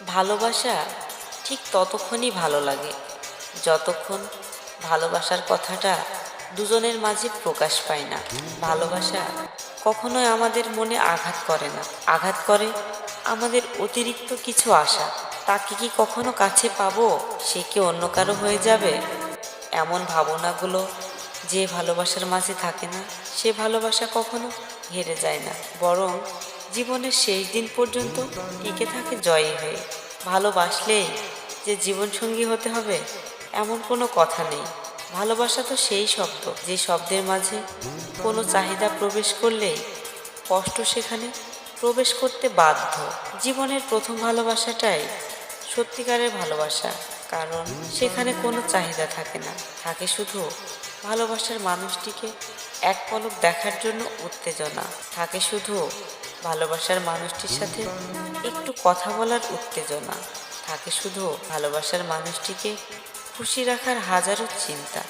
ভালোবাসা ঠিক ততক্ষণই ভালো লাগে যতক্ষণ ভালোবাসার কথাটা দুজনের মাঝে প্রকাশ পায় না। ভালোবাসা কখনোই আমাদের মনে আঘাত করে না, আঘাত করে আমাদের অতিরিক্ত কিছু আশা। তাকে কি কখনো কাছে পাবো, সে কি অন্য কারো হয়ে যাবে, এমন ভাবনাগুলো যে ভালোবাসার মাঝে থাকে না, সে ভালোবাসা কখনো হেরে যায় না, বরং জীবনের শেষ দিন পর্যন্ত টিকে থাকে জয়ী হয়ে। ভালোবাসলেই যে জীবনসঙ্গী হতে হবে এমন কোনো কথা নেই। ভালোবাসা তো সেই শব্দ, যে শব্দের মাঝে কোনো চাহিদা প্রবেশ করলেই কষ্ট সেখানে প্রবেশ করতে বাধ্য। জীবনের প্রথম ভালোবাসাটাই সত্যিকারের ভালোবাসা, কারণ সেখানে কোনো চাহিদা থাকে না, থাকে শুধু ভালোবাসার মানুষটিকে এক পলক দেখার জন্য উত্তেজনা, থাকে শুধু ভালোবাসার মানুষটির সাথে একটু কথা বলার উত্তেজনা, থাকে শুধু ভালোবাসার মানুষটিকে খুশি রাখার হাজারো চিন্তা।